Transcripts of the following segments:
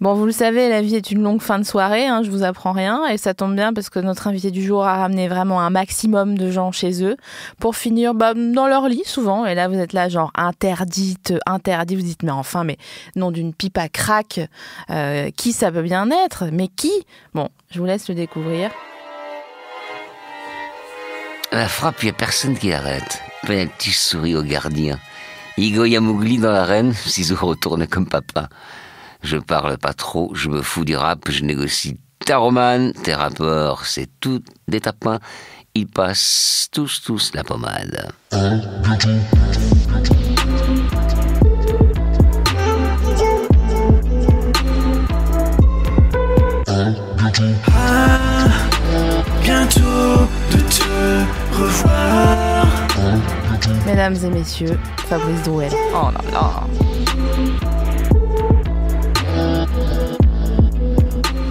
Bon, vous le savez, la vie est une longue fin de soirée, hein, je vous apprends rien, et ça tombe bien parce que notre invité du jour a ramené vraiment un maximum de gens chez eux pour finir dans leur lit souvent. Et là, vous êtes là genre interdit, vous dites mais enfin, mais nom d'une pipe à crack, qui ça peut bien être? Mais qui? Bon, je vous laisse le découvrir. À la frappe, il n'y a personne qui l'arrête. Pas un petit sourire au gardien. Igo Yamougli dans l'arène, ciseaux retourne comme papa. Je parle pas trop, je me fous du rap, je négocie ta romane, tes rappeurs, c'est tout des tapins. Ils passent tous la pommade. Ah, bientôt de te revoir. Mesdames et messieurs, Fabrice Drouel. Oh là là.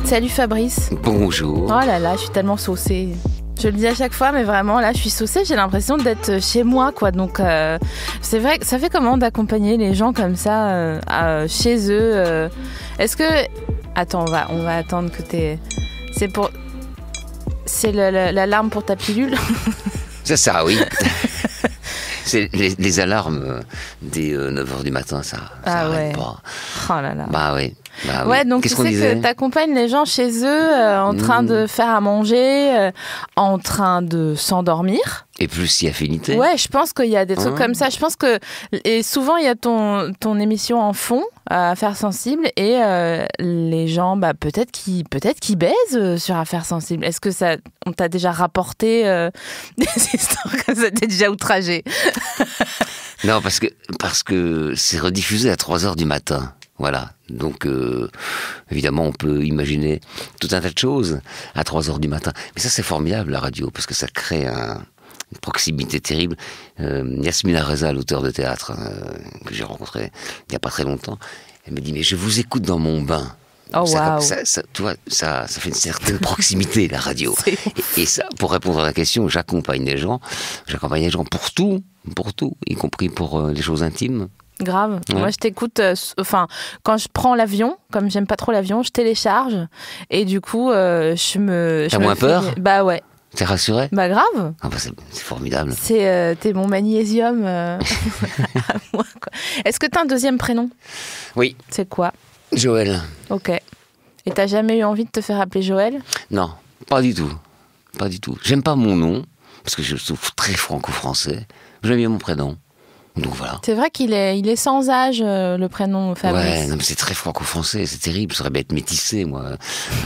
Salut Fabrice. Bonjour. Oh là là, je suis tellement saucée. Je le dis à chaque fois, mais vraiment, là, je suis saucée. J'ai l'impression d'être chez moi, quoi. Donc, c'est vrai, ça fait comment d'accompagner les gens comme ça chez eux Est-ce que... Attends, on va attendre que t'aies... C'est l'alarme pour ta pilule. C'est ça, oui. C'est les alarmes dès 9h du matin, ça arrête pas. Oh là là. Bah oui. Ouais, donc Qu'est-ce tu sais que t'accompagnes les gens chez eux en train de faire à manger, en train de s'endormir. Et plus si affinité. Ouais, je pense qu'il y a des trucs comme ça. Je pense que et souvent il y a ton émission en fond Affaires sensibles et les gens peut-être qu'ils baisent sur Affaires sensibles. Est-ce que on t'a déjà rapporté des histoires comme ça? T'es déjà outragé? Non, parce que c'est rediffusé à 3h du matin. Voilà, donc évidemment on peut imaginer tout un tas de choses à 3h du matin. Mais ça c'est formidable la radio, parce que ça crée une proximité terrible. Yasmina Reza, l'auteur de théâtre que j'ai rencontré il n'y a pas très longtemps, elle me dit mais je vous écoute dans mon bain. Oh wow. Tu vois, ça fait une certaine proximité la radio. Et ça, pour répondre à la question, j'accompagne les gens pour tout, y compris pour les choses intimes. Grave. Ouais. Moi, je t'écoute. Quand je prends l'avion, comme j'aime pas trop l'avion, je télécharge et du coup, T'as moins peur? Bah ouais. T'es rassuré? Bah grave. Ah bah c'est formidable. T'es mon magnésium à moi, quoi. Est-ce que t'as un deuxième prénom? Oui. C'est quoi? Joël. Ok. Et t'as jamais eu envie de te faire appeler Joël? Non, pas du tout. Pas du tout. J'aime pas mon nom parce que je trouve très franco-français. J'aime bien mon prénom. Donc voilà. C'est vrai qu'il est sans âge, le prénom Fabrice. Ouais, non, mais c'est très franco-français, c'est terrible. Ça serait bien être métissé, moi.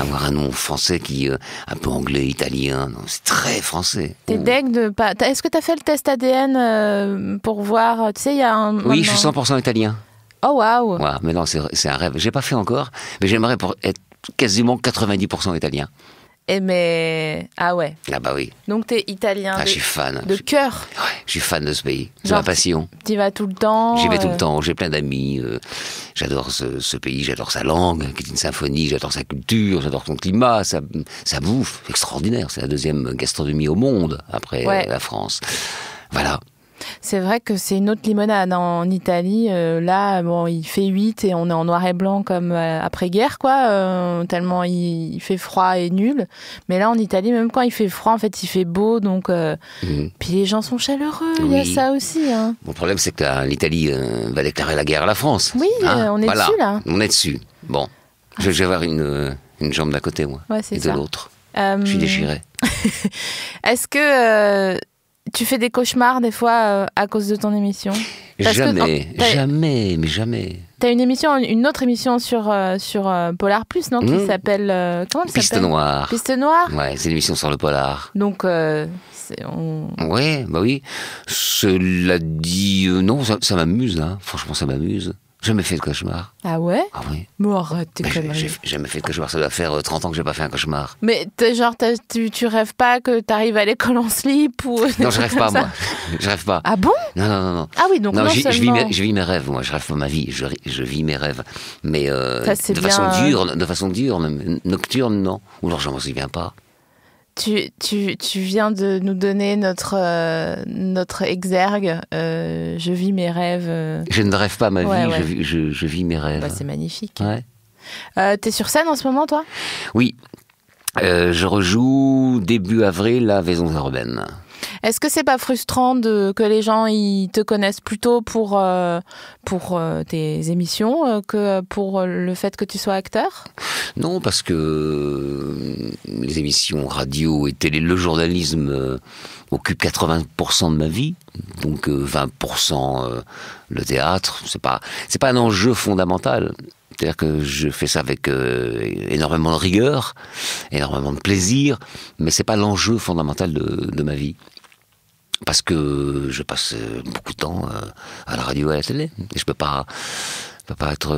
Avoir un nom français qui un peu anglais, italien. Non, c'est très français. T'es deg de pas. Est-ce que t'as fait le test ADN pour voir? Tu sais, il y a un. Oui, je suis 100% italien. Oh waouh. Voilà, mais non, c'est un rêve. J'ai pas fait encore, mais j'aimerais être quasiment 90% italien. Ah ouais. Ah bah oui. Donc t'es italien. Je suis fan. De cœur. Ouais, je suis fan de ce pays. C'est Genre, ma passion. T'y vas tout le temps. J'y vais tout le temps. J'ai plein d'amis. J'adore ce pays. J'adore sa langue, qui est une symphonie. J'adore sa culture. J'adore son climat. Sa bouffe. Extraordinaire. C'est la deuxième gastronomie au monde après la France. Voilà. C'est vrai que c'est une autre limonade en Italie. Là, bon, il fait 8 et on est en noir et blanc comme après-guerre, quoi. Tellement il fait froid et nul. Mais là, en Italie, même quand il fait froid, en fait, il fait beau. Donc, puis les gens sont chaleureux. Oui. Il y a ça aussi. Hein. Mon problème, c'est que l'Italie va déclarer la guerre à la France. Oui, on est dessus, là. On est dessus. Bon, je vais avoir une jambe d'un côté, moi, et de l'autre. Je suis déchiré. Est-ce que... tu fais des cauchemars des fois à cause de ton émission? Jamais. T'as une autre émission sur Polar Plus, non? Qui s'appelle comment elle Piste s'appelle? Noire. Piste Noire. Ouais, c'est une émission sur le polar. Donc Ouais, bah oui. Cela dit, non, ça m'amuse, hein. Franchement, ça m'amuse. Jamais fait de cauchemar. Ah ouais? Ah oui. Mais arrête tes conneries. J'ai jamais fait de cauchemar. Ça doit faire 30 ans que j'ai pas fait un cauchemar. Mais tu rêves pas que t'arrives à l'école en slip ou... Non, je rêve pas, moi. Je rêve pas. Ah bon? Non. Ah oui, donc non seulement... je vis mes rêves, moi. Je rêve pas ma vie. Je vis mes rêves. Mais de façon dure, même nocturne, non. Ou alors je m'en souviens pas. Tu viens de nous donner notre exergue. Je vis mes rêves. Je ne rêve pas ma vie, ouais. je vis mes rêves. Bah, c'est magnifique. Ouais. T'es sur scène en ce moment, toi ? Oui, je rejoue début avril à Vaison urbaine. Est-ce que c'est pas frustrant que les gens ils te connaissent plutôt pour tes émissions que pour le fait que tu sois acteur ? Non, parce que les émissions radio et télé, le journalisme occupe 80% de ma vie, donc 20% le théâtre. C'est pas un enjeu fondamental. C'est-à-dire que je fais ça avec énormément de rigueur, énormément de plaisir, mais c'est pas l'enjeu fondamental de ma vie. Parce que je passe beaucoup de temps à la radio et à la télé. Et je peux pas être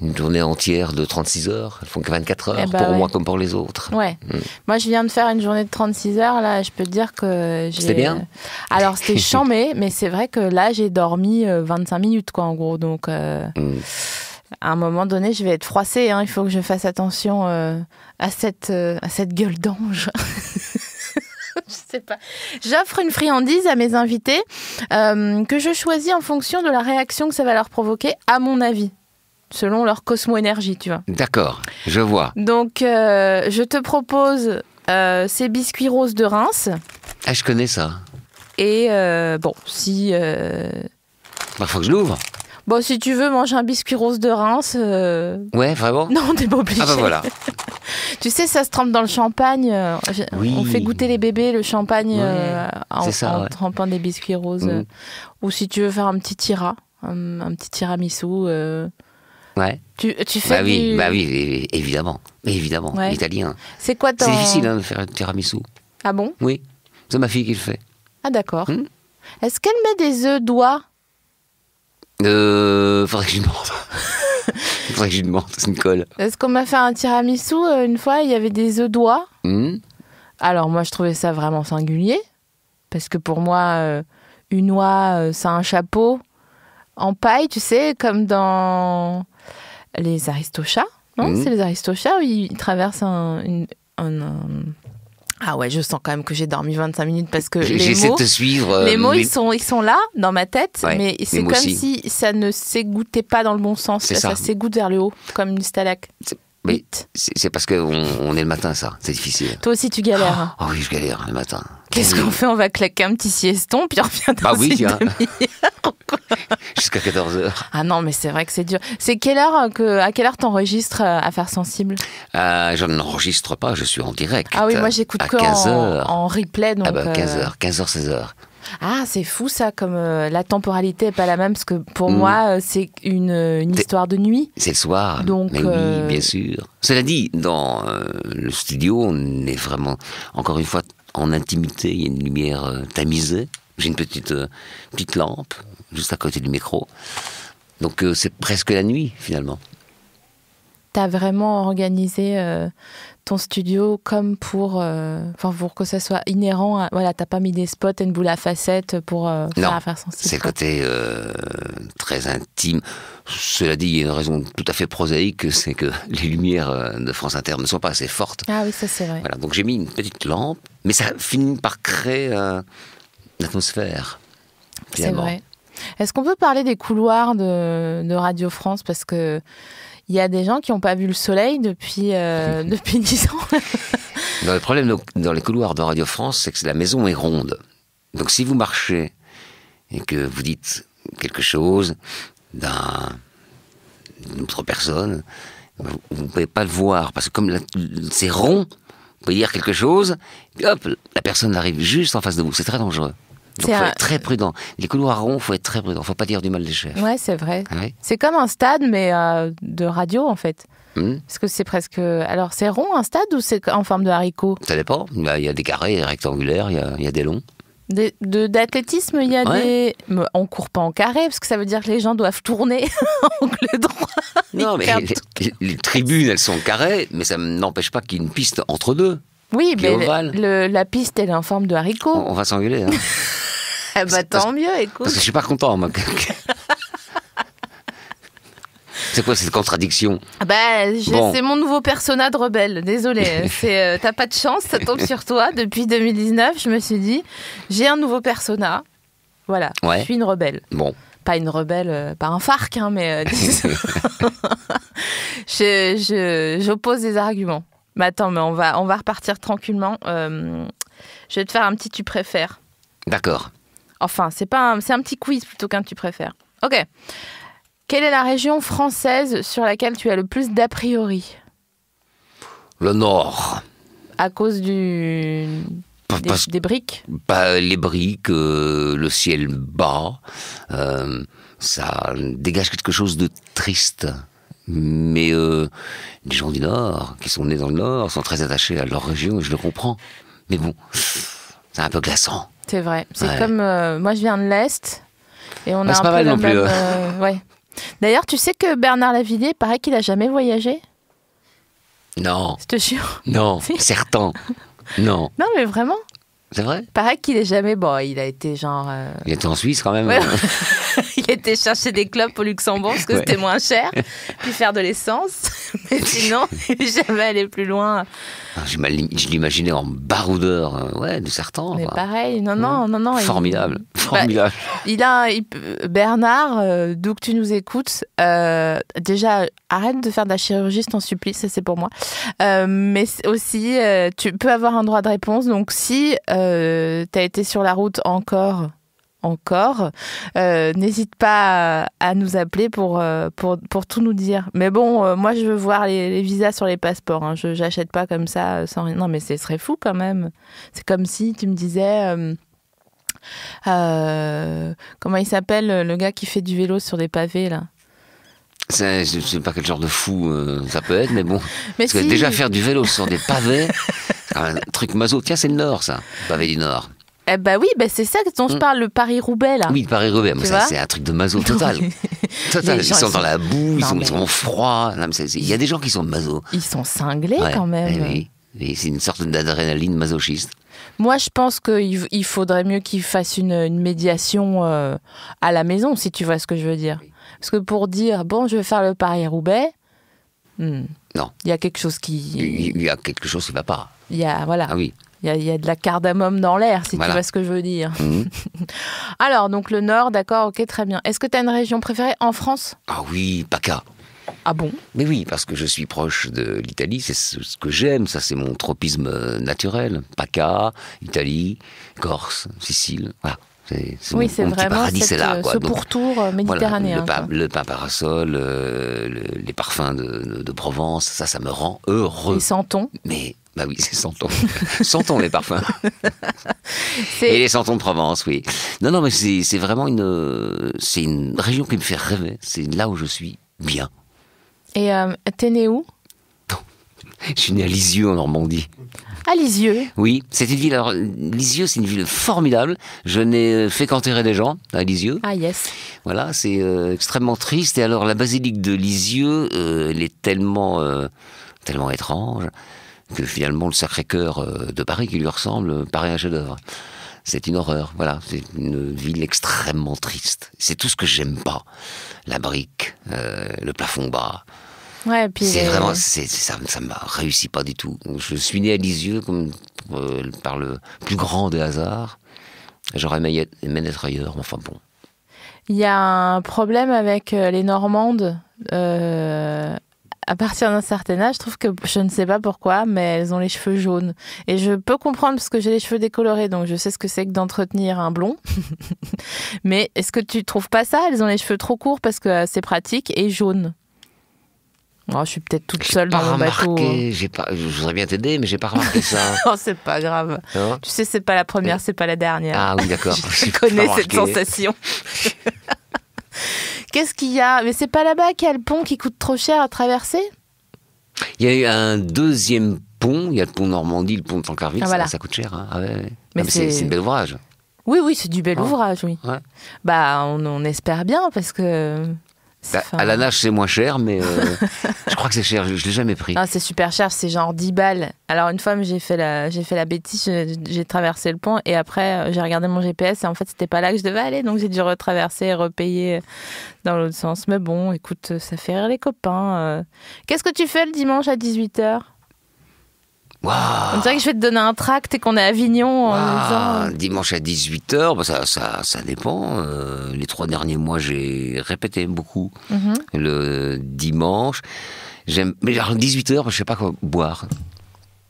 une journée entière de 36 heures. Elles font que 24 heures pour moi comme pour les autres. Ouais. Moi, je viens de faire une journée de 36 heures. Là, je peux te dire que j'ai... C'était bien ? Alors, c'était chambé, mais c'est vrai que là, j'ai dormi 25 minutes, quoi, en gros. Donc, à un moment donné, je vais être froissée. Hein. Il faut que je fasse attention à cette gueule d'ange. Je sais pas. J'offre une friandise à mes invités que je choisis en fonction de la réaction que ça va leur provoquer, à mon avis, selon leur cosmo-énergie, tu vois. D'accord, je vois. Donc, je te propose ces biscuits roses de Reims. Ah, je connais ça. Et bon, si... Faut que je l'ouvre. Bon, si tu veux manger un biscuit rose de Reims... Ouais, vraiment ? Non, t'es pas obligé. Ah bah voilà. Tu sais, ça se trempe dans le champagne. Oui. On fait goûter les bébés le champagne en trempant des biscuits roses. Ou si tu veux faire un petit un petit tiramisu. Ouais. Tu fais oui, évidemment. Ouais. Italien. C'est quoi C'est difficile de faire un tiramisu. Ah bon ? Oui, c'est ma fille qui le fait. Ah d'accord. Est-ce qu'elle met des œufs d'oie ? Faudrait que je lui demande. C'est une colle. Est-ce qu'on m'a fait un tiramisu une fois, il y avait des œufs d'oie. Alors moi, je trouvais ça vraiment singulier. Parce que pour moi, une oie, c'est un chapeau en paille, tu sais, comme dans les Aristochats. Non, c'est les Aristochats où ils traversent Ah ouais, je sens quand même que j'ai dormi 25 minutes parce que j'essaie de te suivre. Les mots, ils sont là, dans ma tête, ouais, mais c'est comme si ça ne s'égoutait pas dans le bon sens. Ça s'égoutte vers le haut, comme une stalactite. Mais c'est parce qu'on est le matin, ça. C'est difficile. Toi aussi, tu galères. Oh oui, je galère le matin. Qu'est-ce qu'on fait ? On va claquer un petit sieston, puis on revient dans une demi-heure. Jusqu'à 14h. Ah non, mais c'est vrai que c'est dur. C'est à quelle heure t'enregistres Affaires sensibles ? Je n'enregistre pas, je suis en direct. Ah oui, moi j'écoute que 15h. En replay. Donc 15h, 16h. Ah, c'est fou ça, comme la temporalité n'est pas la même, parce que pour moi, c'est une histoire de nuit. C'est le soir, donc, mais oui, bien sûr. Cela dit, dans le studio, on est vraiment, encore une fois, en intimité, il y a une lumière tamisée. J'ai une petite lampe, juste à côté du micro. Donc c'est presque la nuit, finalement. T'as vraiment organisé ton studio comme pour que ça soit inhérent. Voilà, t'as pas mis des spots et une boule à facettes pour faire Affaires sensibles. C'est le côté très intime. Cela dit, il y a une raison tout à fait prosaïque, c'est que les lumières de France Inter ne sont pas assez fortes. Ah oui, ça c'est vrai. Voilà, donc j'ai mis une petite lampe, mais ça finit par créer l'atmosphère. C'est vrai. Est-ce qu'on peut parler des couloirs de Radio France ? Parce que il y a des gens qui n'ont pas vu le soleil depuis 10 ans. Le problème dans les couloirs de Radio France, c'est que la maison est ronde. Donc si vous marchez et que vous dites quelque chose d'une autre personne, vous ne pouvez pas le voir. Parce que comme c'est rond, vous pouvez dire quelque chose, et hop, la personne arrive juste en face de vous. C'est très dangereux. Donc il faut être très prudent. Les couloirs ronds, il faut être très prudent. Il ne faut pas dire du mal des chefs. Ouais, c'est vrai. Ah oui. C'est comme un stade, mais de radio, en fait. Parce que c'est presque... Alors, c'est rond, un stade, ou c'est en forme de haricot ? Ça dépend. Il y a des carrés rectangulaires, il y a des longs. D'athlétisme, il y a des... On ne court pas en carré, parce que ça veut dire que les gens doivent tourner en angle droit. Non, mais les tribunes, elles sont carrées, mais ça n'empêche pas qu'il y ait une piste entre deux. Oui, mais la piste, elle est en forme de haricot. On va s'engueuler, hein. Tant mieux, écoute. Parce que je suis pas content, moi. C'est quoi cette contradiction ? C'est mon nouveau persona de rebelle. Désolée, t'as pas de chance, ça tombe sur toi. Depuis 2019, je me suis dit, j'ai un nouveau persona. Voilà, Je suis une rebelle. Bon. Pas une rebelle, pas un FARC, hein, mais... J'oppose des arguments. Mais attends, mais on va repartir tranquillement. Je vais te faire un petit tu préfères. D'accord. Enfin, c'est un petit quiz plutôt qu'un tu préfères. Ok. Quelle est la région française sur laquelle tu as le plus d'a priori? Le Nord. À cause des briques? Les briques, le ciel bas, ça dégage quelque chose de triste. Mais les gens du Nord, qui sont nés dans le Nord, sont très attachés à leur région, et je le comprends. Mais bon, c'est un peu glaçant. C'est vrai. C'est comme... moi, je viens de l'Est, et on a c'est un pas peu mal la non plus. même... ouais. D'ailleurs, tu sais que Bernard Lavilliers, paraît qu'il a jamais voyagé? Non. Je te jure. Non, Si. certain. Non. Non, mais vraiment. C'est vrai? Paraît qu'il est jamais... Bon, il a été genre... Il était en Suisse quand même. Ouais. Il était chercher des clopes au Luxembourg parce que c'était moins cher, puis faire de l'essence. Mais sinon, il n'est jamais allé plus loin. Je l'imaginais en baroudeur, de certains. Mais pareil, non. Formidable. Bernard, d'où que tu nous écoutes, déjà, arrête de faire de la chirurgie, je t'en supplie, ça c'est pour moi. Mais aussi, tu peux avoir un droit de réponse. Donc si tu as été sur la route encore, n'hésite pas à nous appeler pour tout nous dire. Mais bon, moi je veux voir les visas sur les passeports, hein. Je n'achète pas comme ça sans rien. Non mais ce serait fou quand même. C'est comme si tu me disais comment il s'appelle le gars qui fait du vélo sur des pavés là? Je sais pas quel genre de fou ça peut être, mais bon. Mais parce que déjà faire du vélo sur des pavés, c'est un truc maso. Tiens, c'est le Nord ça, le pavé du Nord. Eh ben oui, c'est ça dont je parle, le Paris-Roubaix là. Oui, le Paris-Roubaix, mais ça c'est un truc de maso total. Total. Ils sont dans la boue, ils sont froids. Il y a des gens qui sont maso. Ils sont cinglés quand même. Oui. Et c'est une sorte d'adrénaline masochiste. Moi, je pense qu'il faudrait mieux qu'ils fassent une médiation à la maison, si tu vois ce que je veux dire. Parce que pour dire, bon, je vais faire le Paris-Roubaix, non. Il y a quelque chose qui... Il y a quelque chose qui ne va pas. Voilà. Ah oui. Il y a de la cardamome dans l'air, si tu vois ce que je veux dire. Alors, donc le Nord, d'accord, ok, très bien. Est-ce que tu as une région préférée en France? Ah oui, PACA. Ah bon? Mais oui, parce que je suis proche de l'Italie, c'est ce que j'aime, ça c'est mon tropisme naturel. PACA, Italie, Corse, Sicile, voilà. C'est oui, mon c'est petit vraiment paradis, c'est là, quoi. ce pourtour méditerranéen. Voilà, le pain parasol, les parfums de Provence, ça me rend heureux. Les santons. Mais, bah oui, c'est santons. Santons les parfums. Et les santons de Provence, oui. Non, mais c'est vraiment c'est une région qui me fait rêver. C'est là où je suis bien. Et t'es né où? Je suis né à Lisieux, en Normandie. À Lisieux? Oui, c'est une ville. Alors, Lisieux, c'est une ville formidable. Je n'ai fait qu'enterrer des gens à Lisieux. Ah, yes. Voilà, c'est extrêmement triste. Et alors, la basilique de Lisieux, elle est tellement étrange que finalement, le Sacré-Cœur de Paris, qui lui ressemble, paraît un chef-d'œuvre. C'est une horreur. Voilà, c'est une ville extrêmement triste. C'est tout ce que j'aime pas. La brique, le plafond bas. Ouais, puis c'est vraiment, ça m'a réussi pas du tout. Je suis né à Lisieux comme par le plus grand des hasards. J'aurais aimé être ailleurs, mais enfin bon. Il y a un problème avec les Normandes. À partir d'un certain âge, je trouve que, je ne sais pas pourquoi, mais elles ont les cheveux jaunes. Et je peux comprendre parce que j'ai les cheveux décolorés, donc je sais ce que c'est que d'entretenir un blond. Mais est-ce que tu trouves pas ça? Elles ont les cheveux trop courts parce que c'est pratique et jaunes. Oh, je suis peut-être toute seule dans mon bateau. Je voudrais bien t'aider, mais j'ai pas remarqué ça. Non, c'est pas grave. Non, tu sais, c'est pas la première, c'est pas la dernière. Ah oui, d'accord. Je connais cette sensation. Qu'est-ce qu'il y a? Mais c'est pas là-bas qu'il y a le pont qui coûte trop cher à traverser? Il y a eu un deuxième pont. Il y a le pont Normandie, le pont de Tancarville. Ah, voilà. Ça coûte cher. Hein. Ah ouais. Mais c'est un bel ouvrage. Oui, c'est du bel ouvrage, oui. Ouais. Bah, on espère bien parce que... À la nage, c'est moins cher, mais je crois que c'est cher. Je ne l'ai jamais pris. Non, c'est super cher. C'est genre 10 balles. Alors, une fois, j'ai fait la bêtise. J'ai traversé le pont et après, j'ai regardé mon GPS et en fait, c'était pas là que je devais aller. Donc, j'ai dû retraverser et repayer dans l'autre sens. Mais bon, écoute, ça fait rire les copains. Qu'est-ce que tu fais le dimanche à 18h? On dirait que je vais te donner un tract et qu'on est à Avignon en disant... Dimanche à 18h, ça dépend. Les 3 derniers mois, j'ai répété beaucoup. Le dimanche. Mais genre 18h, je ne sais pas quoi boire.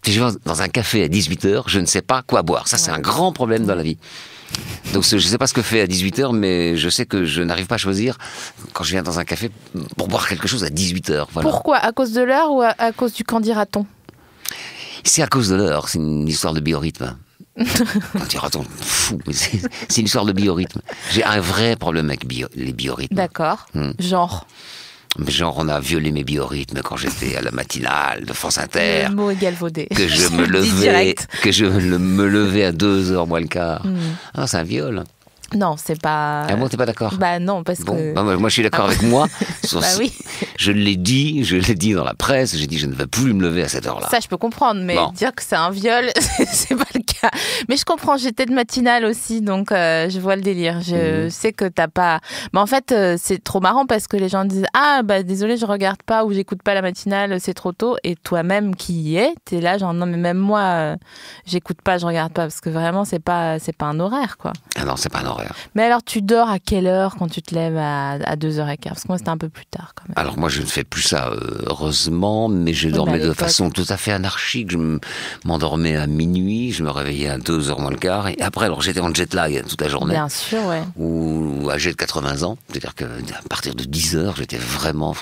Si je vais dans un café à 18h, je ne sais pas quoi boire. Ça, c'est un grand problème dans la vie. Donc je ne sais pas ce que fait à 18h, mais je sais que je n'arrive pas à choisir quand je viens dans un café pour boire quelque chose à 18h. Voilà. Pourquoi ? À cause de l'heure ou à cause du candidaton ? C'est à cause de l'heure, c'est une histoire de biorhythme. Candidaton, fou, mais c'est une histoire de biorhythme. J'ai un vrai problème avec les biorhythmes. D'accord. Genre, on a violé mes biorhythmes quand j'étais à la matinale de France Inter. le mot est galvaudé. Que je me levais à 2h moins le quart. Ah, c'est un viol. Non, c'est pas... Ah bon, t'es pas d'accord ? Bah non, parce que... Bah, moi, je suis d'accord avec moi. Bah oui. Je l'ai dit dans la presse, j'ai dit je ne vais plus me lever à cette heure-là. Ça, je peux comprendre, mais dire que c'est un viol, c'est pas le cas. Mais je comprends, j'étais de matinale aussi, donc je vois le délire. Je sais que t'as pas... Mais en fait, c'est trop marrant parce que les gens disent « Ah, bah désolé, je regarde pas ou j'écoute pas la matinale, c'est trop tôt. » Et toi-même qui y es, t'es là genre « Non, mais même moi, j'écoute pas, je regarde pas. » Parce que vraiment, c'est pas un horaire, quoi. Ah non, c'est pas un horaire. Mais alors, tu dors à quelle heure quand tu te lèves à 2h15 ? Parce que moi, c'était un peu plus tard, quand même. Alors moi, je ne fais plus ça, heureusement, mais je dormais de façon tout à fait anarchique. Je m'endormais à minuit, je me réveillais à 2h moins le quart, et après, alors j'étais en jet lag toute la journée. Bien sûr, ouais. Ou âgé de 80 ans, c'est-à-dire qu'à partir de 10h, j'étais vraiment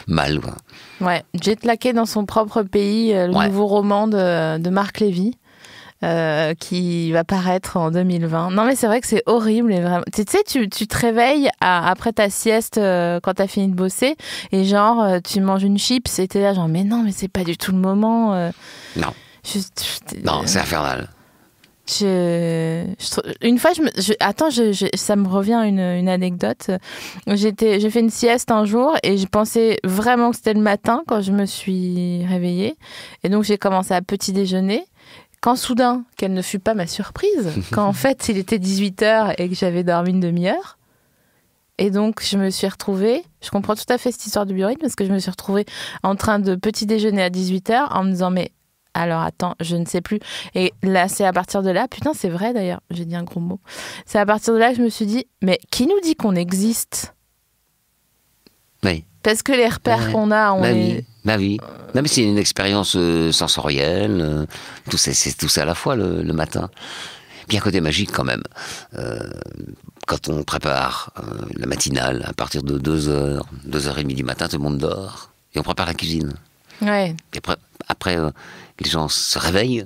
mal, quoi. Ouais, Jetlagué dans son propre pays, le nouveau roman de Marc Lévy. Qui va paraître en 2020. Non mais c'est vrai que c'est horrible et vraiment. Tu sais, tu te réveilles après ta sieste quand t'as fini de bosser et genre tu manges une chips et t'es là genre mais non mais c'est pas du tout le moment. Non. Non, c'est infernal. Une fois, ça me revient une anecdote. J'ai fait une sieste un jour et je pensais vraiment que c'était le matin quand je me suis réveillée et donc j'ai commencé à petit déjeuner. Quand soudain, quelle ne fut pas ma surprise, quand en fait il était 18h et que j'avais dormi une demi-heure. Et donc je me suis retrouvée, je comprends tout à fait cette histoire du biorhythme, parce que je me suis retrouvée en train de petit déjeuner à 18h en me disant mais alors attends, je ne sais plus. Et là c'est à partir de là, putain c'est vrai d'ailleurs, j'ai dit un gros mot. C'est à partir de là que je me suis dit mais qui nous dit qu'on existe ? Oui. Parce que les repères qu'on a, Ma vie. Non, mais c'est une expérience sensorielle. C'est tout ça à la fois le matin. Puis un côté magique quand même. Quand on prépare la matinale, à partir de 2h, 2h30 du matin, tout le monde dort. Et on prépare la cuisine. Ouais. Et après les gens se réveillent.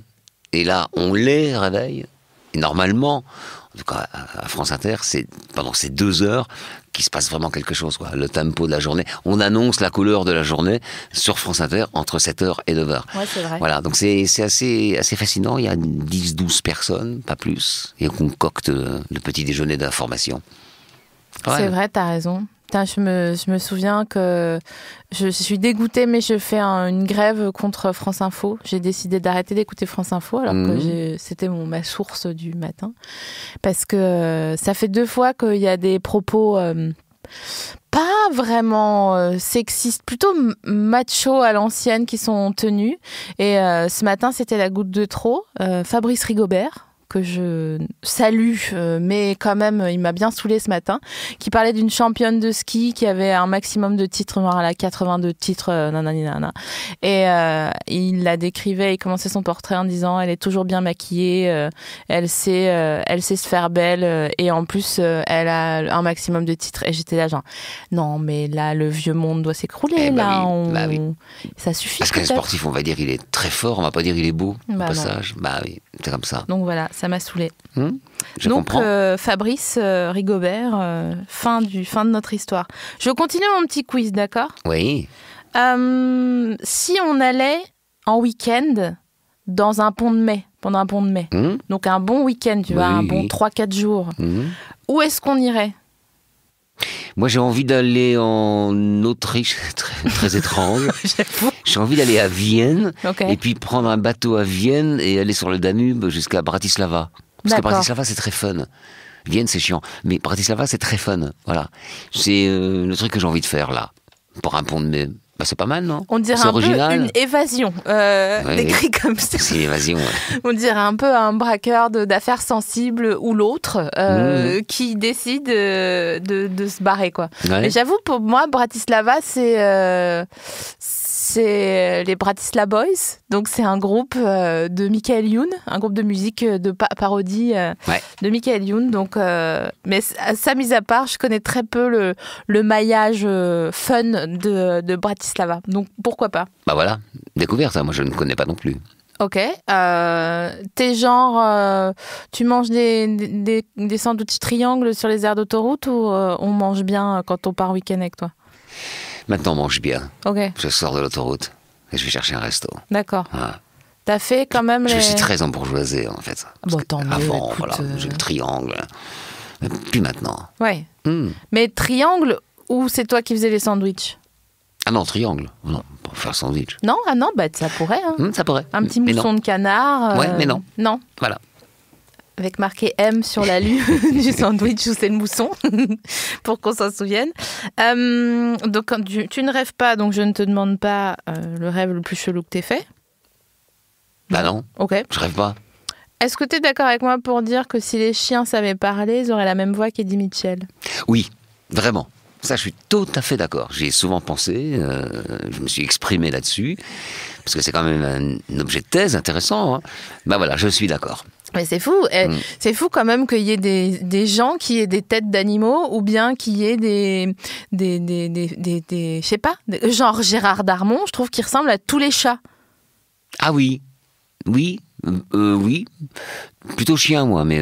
Et là, on les réveille. Et normalement, en tout cas à France Inter, c'est pendant ces 2 heures qu'il se passe vraiment quelque chose, quoi. Le tempo de la journée. On annonce la couleur de la journée sur France Inter entre 7h et 9h. Ouais, c'est vrai. Voilà, donc c'est assez fascinant. Il y a 10-12 personnes, pas plus, et on concocte le petit déjeuner d'information. Ouais. C'est vrai, t'as raison. Je me souviens que je suis dégoûtée, mais je fais une grève contre France Info. J'ai décidé d'arrêter d'écouter France Info, alors que c'était ma source du matin. Parce que ça fait 2 fois qu'il y a des propos pas vraiment sexistes, plutôt macho à l'ancienne qui sont tenus. Et ce matin, c'était la goutte de trop. Fabrice Rigobert, que je salue, mais quand même, il m'a bien saoulée ce matin, qui parlait d'une championne de ski qui avait un maximum de titres, genre elle a 82 titres, nanana. Et il la décrivait, il commençait son portrait en disant elle est toujours bien maquillée, elle sait se faire belle, et en plus, elle a un maximum de titres. Et j'étais là genre, non, mais là, le vieux monde doit s'écrouler, oui. Ça suffit. Parce qu'un sportif, on va dire il est très fort, on va pas dire il est beau, au passage. Non. Bah oui, c'est comme ça. Donc voilà, ça m'a saoulée. Je comprends. Fabrice Rigobert, fin de notre histoire. Je continue mon petit quiz, d'accord ? Oui. Si on allait en week-end pendant un pont de mai, donc un bon week-end, tu vois, un bon 3-4 jours, où est-ce qu'on irait ? Moi, j'ai envie d'aller en Autriche, très, très étrange. J'avoue. J'ai envie d'aller à Vienne, Okay. et puis prendre un bateau à Vienne et aller sur le Danube jusqu'à Bratislava. Parce que Bratislava, c'est très fun. Vienne, c'est chiant. Mais Bratislava, c'est très fun. Voilà. C'est le truc que j'ai envie de faire, là. Pour un pont de mai. Bah, c'est pas mal, non? On dirait c'est un original. peu une évasion, décrit comme ça. C'est une évasion, ouais. On dirait un peu un braqueur d'affaires sensibles ou l'autre qui décide de se barrer, quoi. Ouais. Mais j'avoue, pour moi, Bratislava, c'est les Bratislava Boys. Donc, c'est un groupe de Michael Youn, un groupe de musique de parodie de Michael Youn. Donc, mais ça, mis à part, je connais très peu le maillage fun de Bratislava. Donc, pourquoi pas? Bah voilà, découverte, hein. Moi je ne connais pas non plus. Ok. T'es genre, tu manges des sandwichs triangles sur les aires d'autoroute ou on mange bien quand on part week-end avec toi? Maintenant on mange bien. Ok, Je sors de l'autoroute et je vais chercher un resto. d'accord. Voilà. T'as fait quand même Je les... suis très embourgeoisé en fait. Bon, Parce tant que mieux, avant, écoute, voilà, j'ai le triangle. Mais plus maintenant. Ouais. Hmm. Mais triangle ou c'est toi qui faisais les sandwichs? Ah non, triangle. Non, pour faire sandwich. Non? Ah non, bah ça pourrait. Hein. Ça pourrait. Un petit Mais mousson non. de canard. Ouais, mais non. Non. Voilà. Avec marqué M sur la lue du sandwich où c'est le mousson, pour qu'on s'en souvienne. Donc, quand tu ne rêves pas, donc je ne te demande pas le rêve le plus chelou que t'aies fait. Bah non, Ok. je rêve pas. Est-ce que tu es d'accord avec moi pour dire que si les chiens savaient parler, ils auraient la même voix qu'Eddie Mitchell? Oui, vraiment. Ça, je suis tout à fait d'accord. J'y ai souvent pensé, je me suis exprimé là-dessus, parce que c'est quand même un objet de thèse intéressant. Hein. Ben voilà, je suis d'accord. Mais c'est fou. C'est fou quand même qu'il y ait des gens qui aient des têtes d'animaux ou bien qu'il y ait des je sais pas, genre Gérard Darmon, je trouve qu'il ressemble à tous les chats. Ah oui, oui, oui. Plutôt chien, moi, mais...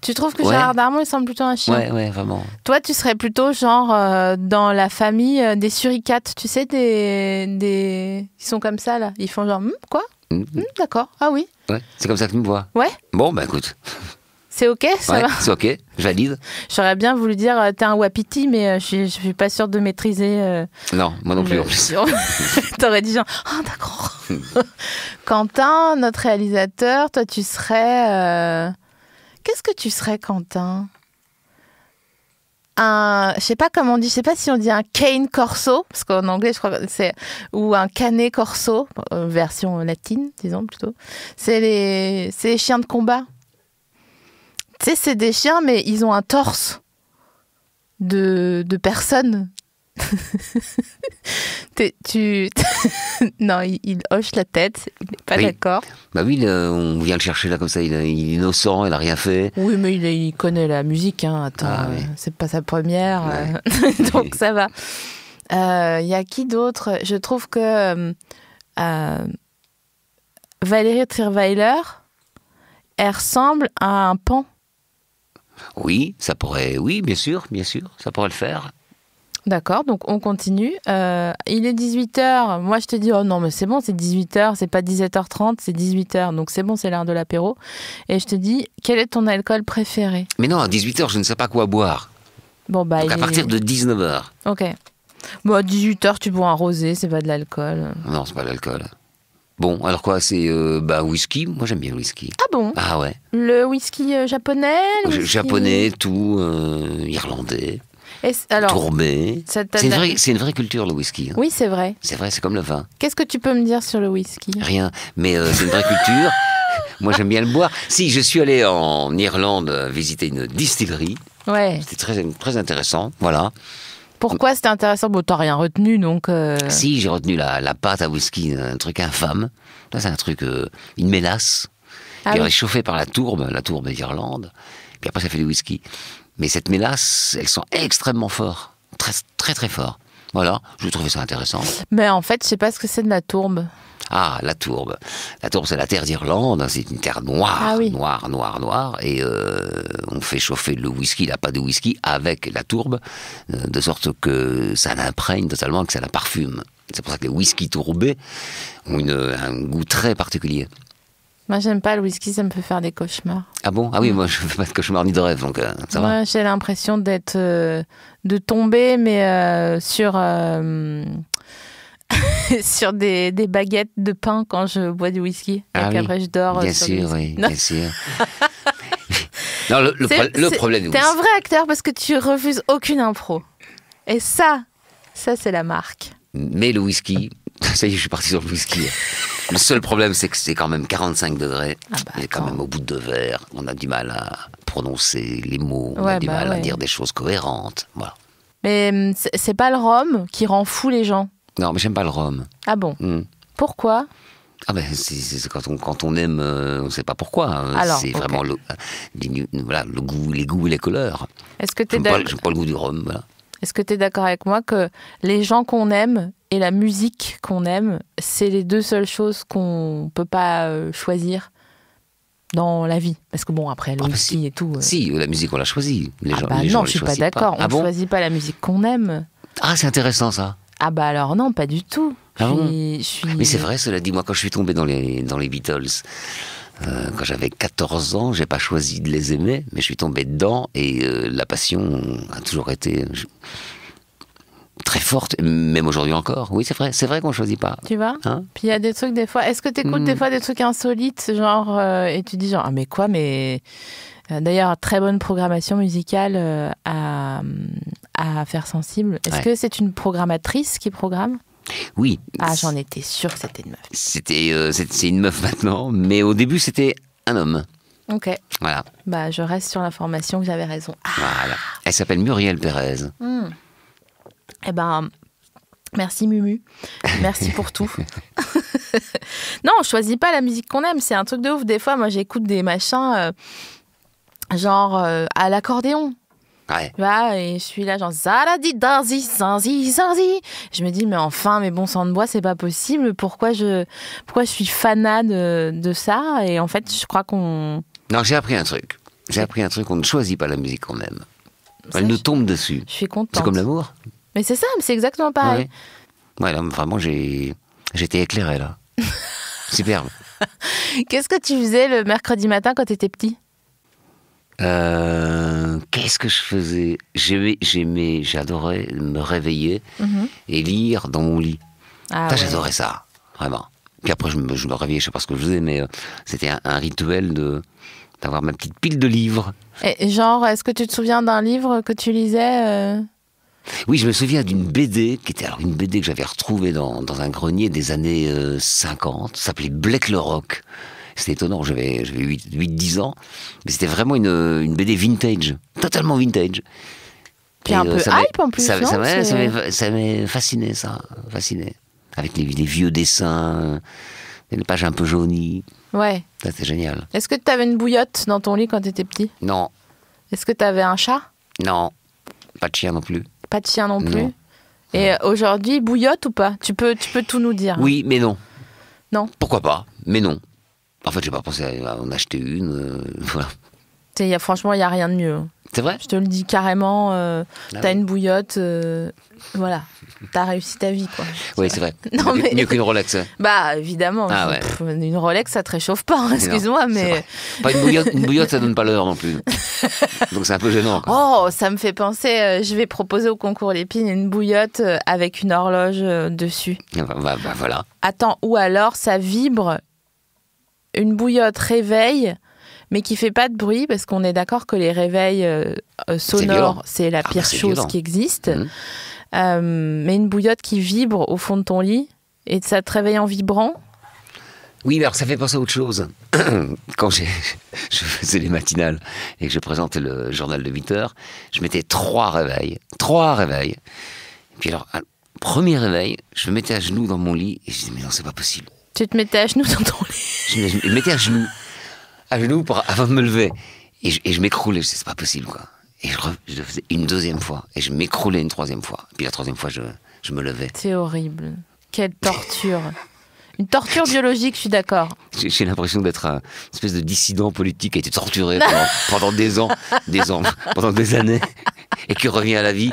Tu trouves que Ouais. Gérard Darmon, il semble plutôt un chien? Ouais, vraiment. Toi, tu serais plutôt genre dans la famille des suricates, tu sais, ils sont comme ça, là. Ils font genre, quoi? D'accord, ah oui. Ouais, c'est comme ça que tu me vois. Ouais, Bon, bah écoute, c'est ok, ça ouais, va. c'est ok, je valide. J'aurais bien voulu dire, t'es un wapiti, mais je suis pas sûre de maîtriser... Non, moi non plus, en plus. T'aurais dit genre, ah d'accord. Quentin, notre réalisateur, toi tu serais... Qu'est-ce que tu serais, Quentin? Je sais pas comment on dit, je sais pas si on dit un cane corso, parce qu'en anglais je crois que c'est, ou un cane corso, version latine, disons plutôt. C'est les chiens de combat. Tu sais, c'est des chiens, mais ils ont un torse de personne. Non, il hoche la tête, il n'est pas Oui. d'accord. Bah oui, on vient le chercher là comme ça, il est innocent, il a rien fait. Oui, mais il connaît la musique, hein. Attends, Ah, oui. c'est pas sa première, Ouais. donc ça va. Il y a qui d'autre? Je trouve que Valérie Trierweiler, elle ressemble à un pan. Oui, ça pourrait, oui, bien sûr, ça pourrait le faire. D'accord, donc on continue. Il est 18h. Moi, je te dis, oh non, mais c'est bon, c'est 18h, c'est pas 17h30, c'est 18h. Donc c'est bon, c'est l'heure de l'apéro. Et je te dis, quel est ton alcool préféré? Mais non, à 18h, je ne sais pas quoi boire. Bon, bah, Donc à partir de 19h. Ok. Bon, à 18h, tu bois un rosé, c'est pas de l'alcool. Non, c'est pas de l'alcool. Bon, alors quoi, c'est whisky. Moi, j'aime bien le whisky. Ah bon? Ah ouais. Le whisky japonais? Le whisky... Japonais, tout, irlandais, Alors, tourbé. ça t'a- C'est une vraie culture, le whisky. Hein. oui, c'est vrai. C'est vrai, c'est comme le vin. Qu'est-ce que tu peux me dire sur le whisky? Rien, mais c'est une vraie culture. Moi, j'aime bien le boire. Si, je suis allé en Irlande visiter une distillerie. Ouais. C'était très, très intéressant, voilà. Pourquoi c'était intéressant? Bon, t'as rien retenu, donc... Si, j'ai retenu la pâte à whisky, un truc infâme. Ça, c'est un truc, une mélasse, Ah qui est oui. réchauffée par la tourbe d'Irlande. Puis après, ça fait du whisky. Mais cette mélasse, elle sent extrêmement fort. Très, très, très fort. Voilà, je trouvais ça intéressant. Mais en fait, je sais pas ce que c'est de la tourbe. Ah, la tourbe. La tourbe, c'est la terre d'Irlande. C'est une terre noire, Ah oui. noire. Et on fait chauffer le whisky, la pâte de whisky, avec la tourbe, de sorte que ça l'imprègne totalement, que ça la parfume. C'est pour ça que les whiskies tourbés ont un goût très particulier. Moi, j'aime pas le whisky, ça me fait faire des cauchemars. Ah bon? Ah oui, moi, je ne fais pas de cauchemar ni de rêve, donc ça va. Moi, j'ai l'impression d'être... de tomber, mais sur... sur des baguettes de pain quand je bois du whisky. Ah Et oui, qu'après, je dors bien sur sûr, du whisky. oui, Non. bien sûr. Non, le problème du T'es un whisky... vrai acteur parce que tu refuses aucune impro. Et ça c'est la marque. Mais le whisky, ça y est, je suis parti sur le whisky. Le seul problème, c'est que c'est quand même 45 degrés. Et quand même, au bout de 2 verres, on a du mal à prononcer les mots, on a du mal à dire des choses cohérentes. Voilà. Mais c'est pas le rhum qui rend fou les gens? Non, mais j'aime pas le rhum. Ah bon? Pourquoi? Ah ben, c'est quand on aime, on ne sait pas pourquoi. Alors, c'est vraiment voilà, le goût, les goûts et les couleurs. Est-ce que j'aime pas le goût du rhum, voilà. Est-ce que tu es d'accord avec moi que les gens qu'on aime et la musique qu'on aime, c'est les 2 seules choses qu'on peut pas choisir dans la vie? Parce que bon, après, le whisky et tout... Si, la musique, on l'a choisie. Non, je suis pas d'accord. On choisit pas la musique qu'on aime. Ah, c'est intéressant, ça. Ah bah alors non, pas du tout. Mais c'est vrai, cela dit, moi, quand je suis tombé dans les Beatles, quand j'avais 14 ans, j'ai pas choisi de les aimer, mais je suis tombé dedans, et la passion a toujours été très forte, même aujourd'hui encore. Oui, c'est vrai qu'on choisit pas. Tu vois, hein? Puis il y a des trucs des fois. Est-ce que t'écoutes des fois des trucs insolites, genre et tu dis genre ah mais quoi, mais d'ailleurs très bonne programmation musicale à faire sensible. Est-ce que c'est une programmatrice qui programme? Oui. Ah, j'en étais sûre que c'était une meuf. C'est une meuf maintenant, mais au début c'était un homme. Ok. Voilà. Bah, je reste sur l'information que j'avais raison. Ah. Voilà. Elle s'appelle Muriel Pérez. Eh ben, merci Mumu. Merci pour tout. Non, on choisit pas la musique qu'on aime. C'est un truc de ouf. Des fois, moi, j'écoute des machins genre à l'accordéon. Ouais. Bah, et je suis là genre zaradi dazi zanzi zanzi. Je me dis mais enfin, mais bon sang de bois, c'est pas possible. Pourquoi je suis fanat de ça? Et en fait, je crois qu'on... Non, j'ai appris un truc. On ne choisit pas la musique qu'on aime. Elle nous tombe dessus. Je suis contente. C'est comme l'amour. Mais c'est ça, c'est exactement pareil. Ouais, là, vraiment, j'ai été éclairé là. Superbe. Qu'est-ce que tu faisais le mercredi matin quand t'étais petit? Qu'est-ce que je faisais? J'adorais me réveiller et lire dans mon lit. Ah, ouais. J'adorais ça, vraiment. Puis après, je me réveillais, je sais pas ce que je faisais, mais c'était un rituel d'avoir ma petite pile de livres. Et genre, est-ce que tu te souviens d'un livre que tu lisais Oui, je me souviens d'une BD, qui était alors une BD que j'avais retrouvée dans un grenier des années 50, ça s'appelait Black le Rock. C'était étonnant, j'avais 8-10 ans, mais c'était vraiment une BD vintage, totalement vintage. Puis un peu hype en plus, ça m'a fasciné, avec des vieux dessins, des pages un peu jaunies. Ouais. Ça, c'était génial. Est-ce que tu avais une bouillotte dans ton lit quand tu étais petit? Non. Est-ce que tu avais un chat? Non. Pas de chien non plus. Pas de chien non plus. Et aujourd'hui, bouillotte ou pas? Tu peux tout nous dire. Oui, mais non. Non. Pourquoi pas? Mais non. En fait, j'ai pas pensé à en acheter une. Voilà. Franchement, il n'y a rien de mieux. C'est vrai? Je te le dis carrément. T'as une bouillotte. Voilà. T'as réussi ta vie, quoi. Oui, c'est vrai. Non, mieux qu'une Rolex. Bah, évidemment. Ah, ouais. Une Rolex, ça te réchauffe pas. Excuse-moi, mais... Pas une bouillotte, ça donne pas l'heure non plus. Donc c'est un peu gênant, quoi. Oh, ça me fait penser... je vais proposer au concours Lépine une bouillotte avec une horloge dessus. Bah, voilà. Attends, ou alors ça vibre... Une bouillotte réveille, mais qui fait pas de bruit, parce qu'on est d'accord que les réveils sonores, c'est la pire chose qui existe. Mais une bouillotte qui vibre au fond de ton lit, et ça te réveille en vibrant? Oui, mais alors ça fait penser à autre chose. Quand je faisais les matinales et que je présentais le journal de 8h, je mettais 3 réveils. Et puis alors, premier réveil, je me mettais à genoux dans mon lit, et je disais, mais non, c'est pas possible. Tu te mettais à genoux dans ton lit? Je me mettais à genoux avant de me lever. Et je m'écroulais, je disais, c'est pas possible, quoi. Et je le faisais une 2e fois. Et je m'écroulais une 3e fois. Et puis la 3e fois, je me levais. C'est horrible. Quelle torture. Une torture biologique, je suis d'accord. J'ai l'impression d'être une espèce de dissident politique qui a été torturé pendant des ans, pendant des années, et qui revient à la vie.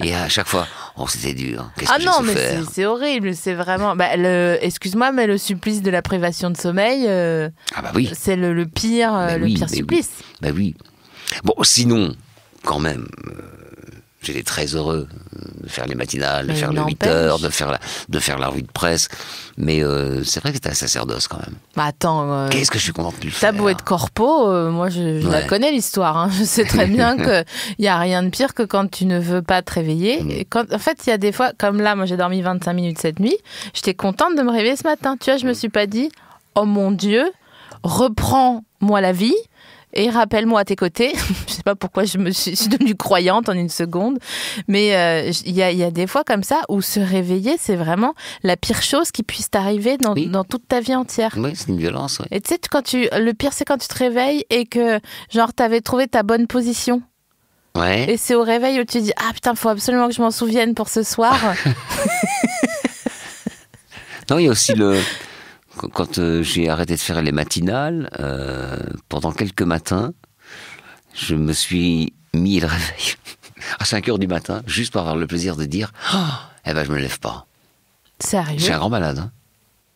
Et à chaque fois, oh, c'était dur. Qu'est-ce que j'ai souffert. Mais c'est horrible. C'est vraiment... excuse-moi, mais le supplice de la privation de sommeil, bah oui. C'est le pire, supplice. Bah oui. Bon, sinon, quand même... J'étais très heureux faire les matinales, de Mais faire le n'empêche. 8 heures, de faire la revue de presse. Mais c'est vrai que c'était un sacerdoce quand même. Bah attends, Qu'est-ce que je suis content de le t'as faire. beau être corpo, moi je la Ouais. connais l'histoire. Hein. Je sais très bien qu'il n'y a rien de pire que quand tu ne veux pas te réveiller. Et en fait, il y a des fois, comme là, moi j'ai dormi 25 minutes cette nuit, j'étais contente de me réveiller ce matin. Tu vois, je me suis pas dit, oh mon Dieu, reprends-moi la vie. Et rappelle-moi à tes côtés. Je sais pas pourquoi je suis devenue croyante en une seconde, mais il y a des fois comme ça où se réveiller, c'est vraiment la pire chose qui puisse t'arriver dans toute ta vie entière. Oui, c'est une violence, oui. Et tu sais, le pire, c'est quand tu te réveilles et que, genre, t'avais trouvé ta bonne position. Ouais. Et c'est au réveil où tu te dis, ah putain, faut absolument que je m'en souvienne pour ce soir. Non, il y a aussi quand j'ai arrêté de faire les matinales, pendant quelques matins, je me suis mis le réveil à 5 heures du matin, juste pour avoir le plaisir de dire eh ben je me lève pas. Sérieux? Je suis un grand malade. Hein.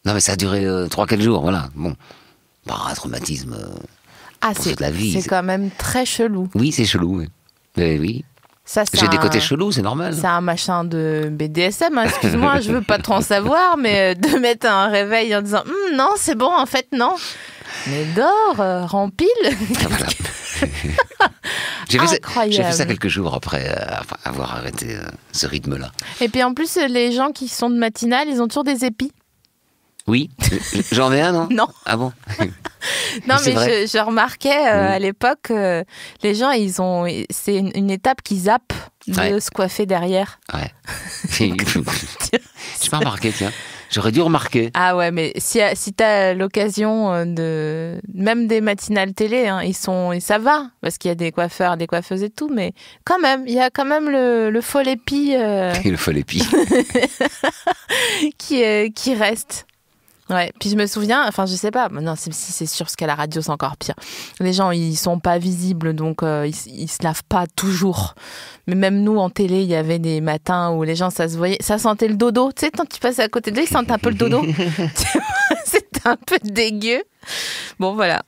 Non, mais ça a duré 3-4 jours, voilà. Bon, pas un traumatisme. Ah, pour toute la vie, c'est quand même très chelou. Oui, c'est chelou. Oui. Mais oui. Ça, c'est J'ai des côtés chelous, c'est normal. C'est un machin de BDSM, hein, excuse-moi, je veux pas trop en savoir, mais de mettre un réveil en disant non, c'est bon, en fait, non. Mais dors, rempile. Voilà. J'ai fait ça Incroyable. quelques jours après avoir arrêté ce rythme-là. Et puis en plus, les gens qui sont de matinale, ils ont toujours des épis. Oui, j'en ai un, non? Non. Ah bon? Non, C'est mais vrai. je remarquais à l'époque, les gens, c'est une étape qu'ils zappent de se coiffer derrière. Ouais. J'ai pas remarqué, tiens. J'aurais dû remarquer. Ah ouais, mais si t'as l'occasion même des matinales télé, hein, ça va, parce qu'il y a des coiffeurs, des coiffeuses et tout, mais quand même, il y a quand même le faux épi Et le fol épi. qui reste. Ouais, puis je me souviens, enfin je sais pas, non, si c'est sûr, parce qu'à la radio c'est encore pire. Les gens ils sont pas visibles, donc ils se lavent pas toujours. Mais même nous en télé, il y avait des matins où les gens, ça se voyait, ça sentait le dodo. Tu sais, quand tu passais à côté d'eux, ils sentent un peu le dodo. C'était un peu dégueu. Bon voilà,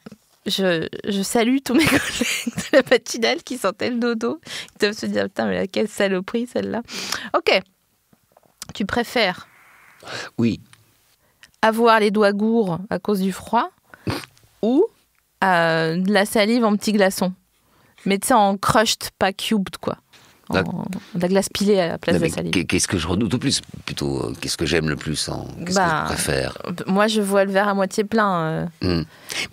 je salue tous mes collègues de la matinale qui sentaient le dodo. Ils doivent se dire, putain, mais quelle saloperie celle-là. Ok, tu préfères avoir les doigts gourds à cause du froid ou de la salive en petits glaçons. Mais tu sais, en crushed, pas cubed, quoi. De la glace pilée à la place de la salive. Qu'est-ce que je redoute le plus? Plutôt, qu'est-ce que j'aime le plus? Qu'est-ce que je préfère? Moi, je vois le verre à moitié plein. Moi,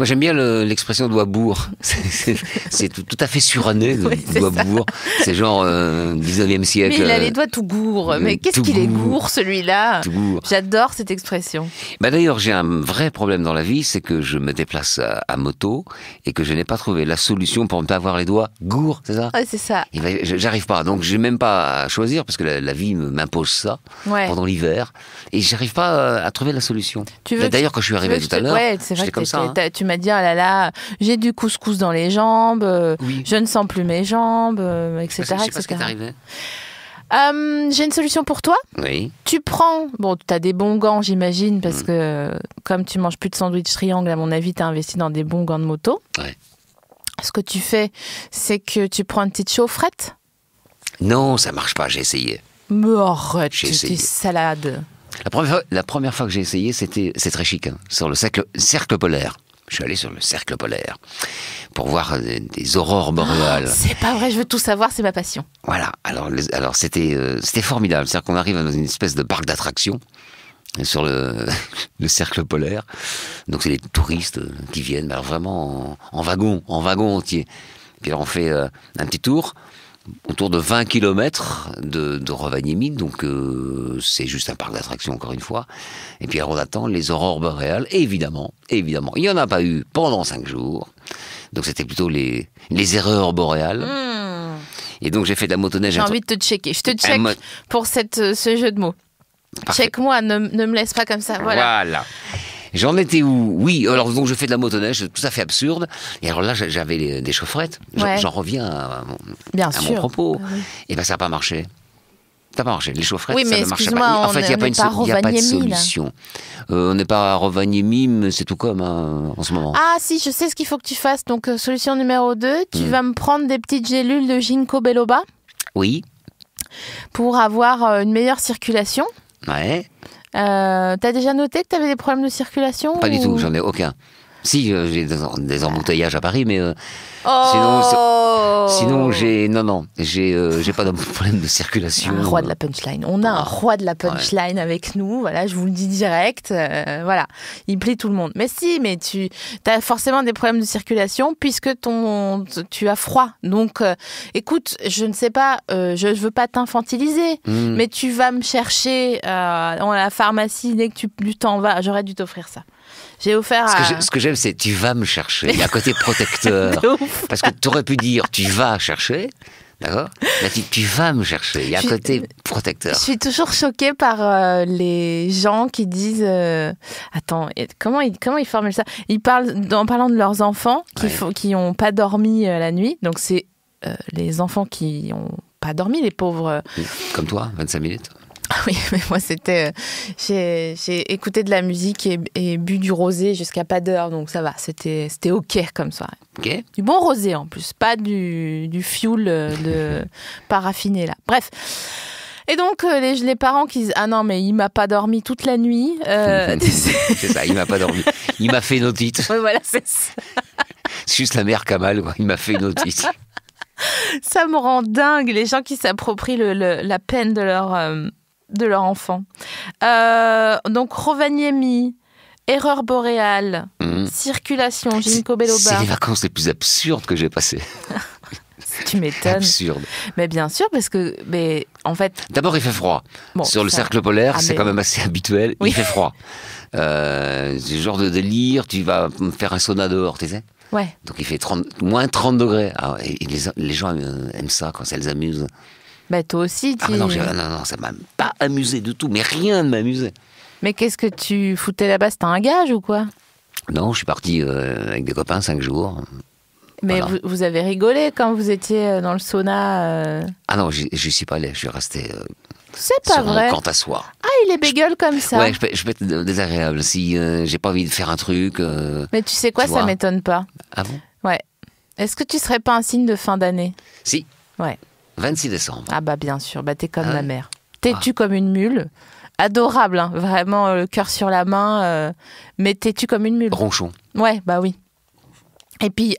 j'aime bien l'expression doigt bourre. C'est tout à fait suranné, doigt bourre. C'est genre 19e siècle. Mais il a les doigts tout gourds. Mais qu'est-ce qu'il est gourd, celui-là? Tout gourd. J'adore cette expression. Bah d'ailleurs, j'ai un vrai problème dans la vie, c'est que je me déplace à moto et que je n'ai pas trouvé la solution pour ne pas avoir les doigts gourds, c'est ça? Ouais, c'est ça. Et ben, j'arrive pas. Donc, j'ai même pas à choisir parce que la vie m'impose ça pendant l'hiver. Et j'arrive pas à trouver la solution. D'ailleurs, quand je suis arrivé tout à l'heure, j'étais comme ça. Tu m'as dit, oh là là, j'ai du couscous dans les jambes, je ne sens plus mes jambes, etc. Je sais pas ce qui est arrivé. J'ai une solution pour toi. Oui. Tu prends, tu as des bons gants, j'imagine, parce que comme tu manges plus de sandwich triangle, à mon avis, tu as investi dans des bons gants de moto. Ouais. Ce que tu fais, c'est que tu prends une petite chaufferette. Non, ça marche pas, j'ai essayé. Mais arrête, t'es salade. La première fois que j'ai essayé, c'est très chic, hein, sur le cercle polaire. Je suis allé sur le cercle polaire pour voir des aurores boréales. C'est pas vrai, je veux tout savoir, c'est ma passion. Voilà, alors c'était formidable. C'est-à-dire qu'on arrive dans une espèce de parc d'attractions sur le cercle polaire. Donc c'est les touristes qui viennent, alors vraiment en wagon entier. Puis alors on fait un petit tour autour de 20 km de Rovaniemi, donc c'est juste un parc d'attractions encore une fois. Et puis alors on attend les aurores boréales, et évidemment, il n'y en a pas eu pendant 5 jours. Donc c'était plutôt les erreurs boréales. Et donc j'ai fait de la motoneige. J'ai envie de te checker. Je te check pour ce jeu de mots. Parfait. Check-moi, ne me laisse pas comme ça. Voilà. J'en étais où? Oui, alors donc je fais de la motoneige, tout à fait absurde. Et alors là, j'avais des chaufferettes. J'en reviens à mon propos. Oui. Et ben ça n'a pas marché. Ça n'a pas marché. Les chaufferettes, ça ne marchait pas. En fait, il n'y a pas de solution. On n'est pas à Rovaniemi, mais c'est tout comme en ce moment. Ah si, je sais ce qu'il faut que tu fasses. Donc solution numéro 2, tu vas me prendre des petites gélules de ginkgo biloba. Oui. pour avoir une meilleure circulation. Ouais. T'as déjà noté que t'avais des problèmes de circulation Pas du tout, j'en ai aucun. Si, j'ai des embouteillages à Paris, mais sinon j'ai pas de problème de circulation. Un roi de la punchline. On a un roi de la punchline avec nous. Voilà, je vous le dis direct. Voilà, il plaît tout le monde. Mais si, mais tu as forcément des problèmes de circulation puisque tu as froid. Donc, écoute, je ne sais pas, je veux pas t'infantiliser, mais tu vas me chercher dans la pharmacie dès que tu t'en vas. J'aurais dû t'offrir ça. J'ai offert Ce que j'aime, c'est tu vas me chercher. Il y a un côté protecteur. Parce que tu aurais pu dire tu vas chercher, d'accord ? Là, tu vas me chercher. Il y a un côté protecteur. Je suis toujours choquée par les gens qui disent attends, comment ils formulent ça ? Ils parlent, en parlant de leurs enfants qui n'ont pas dormi la nuit. Donc, c'est les enfants qui n'ont pas dormi, les pauvres. Comme toi, 25 minutes. Oui, mais moi, c'était... j'ai écouté de la musique et bu du rosé jusqu'à pas d'heure, donc ça va. C'était OK comme soirée. OK. Du bon rosé, en plus. Pas du fioul de paraffiné, là. Bref. Et donc, les parents qui disent « Ah non, mais il m'a pas dormi toute la nuit. » C'est ça, il m'a pas dormi. Il m'a fait une otite. Oui, voilà, c'est ça. C'est juste la mère Kamal, quoi. Il m'a fait une otite. Ça me rend dingue, les gens qui s'approprient la peine de leur enfant. Donc, Rovaniemi, erreur boréale, circulation, gynéco biloba. C'est les vacances les plus absurdes que j'ai passées. Tu m'étonnes. Absurde. Mais bien sûr, parce que, en fait... D'abord, il fait froid. Sur le cercle polaire, c'est quand même assez habituel. Oui. Il fait froid. C'est le genre de délire, tu vas faire un sauna dehors, tu sais. Ouais. Donc, il fait moins 30 degrés. Ah, et les gens aiment ça, quand ça les amuse. Toi aussi, tu... non, ça m'a pas amusé du tout, mais rien ne m'amusait. Mais qu'est-ce que tu foutais là-bas ? C'était un gage ou quoi ? Non, je suis parti avec des copains 5 jours. Mais voilà. vous avez rigolé quand vous étiez dans le sauna Ah non, j'y suis pas allé, je suis resté c'est pas sur vrai. mon camp à soir. Ah, il est bégueule comme ça. Ouais, je peux être désagréable si j'ai pas envie de faire un truc. Mais tu sais quoi, ça m'étonne pas. Ah bon ? Ouais. Est-ce que tu serais pas un signe de fin d'année ? Si. Ouais. 26 décembre. Ah bah bien sûr, t'es comme ma mère. Têtu comme une mule. Adorable, hein. Vraiment le cœur sur la main, mais têtu comme une mule. Ronchon. Ouais, bah oui. Et puis,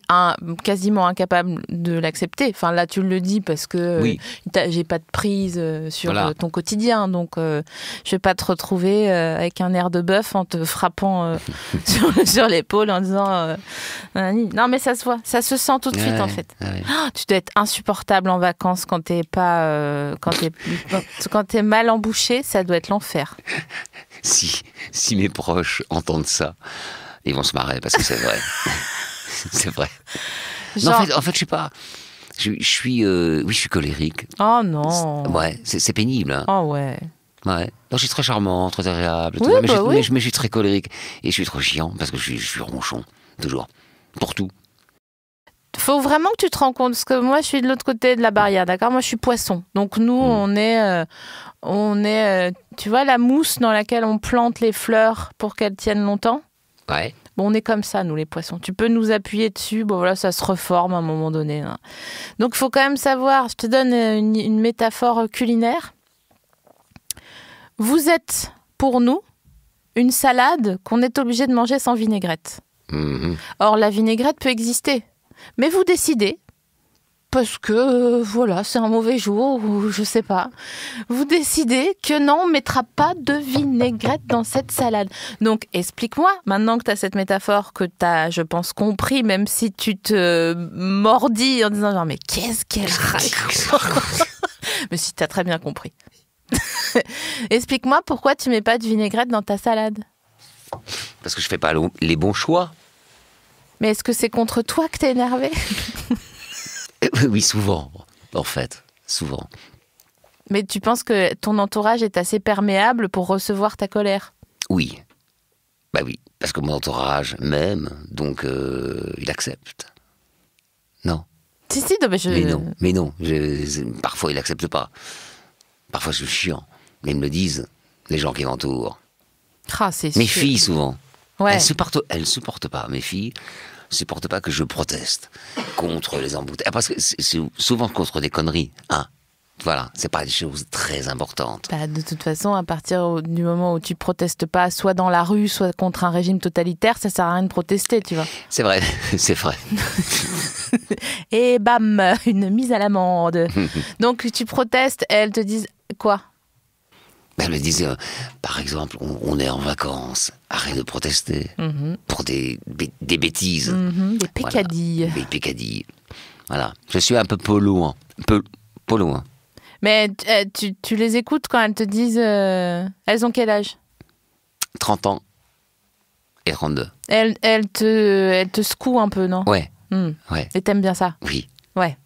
quasiment incapable de l'accepter. Enfin, là, tu le dis parce que j'ai pas de prise sur ton quotidien. Donc, je vais pas te retrouver avec un air de bœuf en te frappant sur l'épaule en disant... non, mais ça se voit. Ça se sent tout de suite, en fait. Tu dois être insupportable en vacances quand t'es pas... quand t'es mal embouché, ça doit être l'enfer. Si mes proches entendent ça, ils vont se marrer parce que c'est vrai. C'est vrai. Genre... Non, en fait, je sais pas. Je suis colérique. Oh non. Ouais, c'est pénible. Hein. Oh ouais. Ouais. Non, je suis très charmant, très agréable. Oui, mais je suis très colérique. Et je suis trop chiant parce que je suis ronchon. Toujours. Pour tout. Faut vraiment que tu te rends compte. Parce que moi, je suis de l'autre côté de la barrière, d'accord ? Moi, je suis poisson. Donc, nous, on est tu vois, la mousse dans laquelle on plante les fleurs pour qu'elles tiennent longtemps ? Ouais. Bon, on est comme ça, nous, les poissons. Tu peux nous appuyer dessus, bon voilà, ça se reforme à un moment donné. Hein. Donc, il faut quand même savoir, je te donne une métaphore culinaire. Vous êtes, pour nous, une salade qu'on est obligé de manger sans vinaigrette. Mmh. Or, la vinaigrette peut exister. Mais vous décidez, parce que, voilà, c'est un mauvais jour, ou je sais pas. Vous décidez que non, on ne mettra pas de vinaigrette dans cette salade. Donc, explique-moi, maintenant que tu as cette métaphore, que tu as, je pense, compris, même si tu te mordis en disant genre, mais qu'est-ce qu'elle raconte ? Mais si, tu as très bien compris. Explique-moi pourquoi tu mets pas de vinaigrette dans ta salade. Parce que je fais pas les bons choix. Mais est-ce que c'est contre toi que t'es énervé ? Oui, souvent, en fait. Souvent. Mais tu penses que ton entourage est assez perméable pour recevoir ta colère ? Oui. Bah oui, parce que mon entourage m'aime, donc il accepte. Non. Si, non, mais non. Parfois, il n'accepte pas. Parfois, je suis chiant. Mais ils me le disent, les gens qui m'entourent. Ah, c'est mes sûr. filles, souvent. Ouais. Elles supportent pas. Mes filles ne supportent pas que je proteste contre les embouteillages. Parce que c'est souvent contre des conneries. Voilà, c'est pas des choses très importantes. Bah, de toute façon, à partir du moment où tu protestes pas, soit dans la rue, soit contre un régime totalitaire, ça sert à rien de protester, tu vois. C'est vrai, c'est vrai. Et bam, une mise à l'amende. Donc tu protestes et elles te disent quoi? Elle me disait, par exemple, on est en vacances, arrête de protester pour des bêtises. Des pécadilles. Voilà, des pécadilles. Voilà, je suis un peu polo, hein. Polo, hein. Mais tu les écoutes quand elles te disent... elles ont quel âge? 30 ans et 32. Elles te secouent un peu, non? Ouais, Hmm. ouais, Et t'aimes bien ça? oui. Ouais.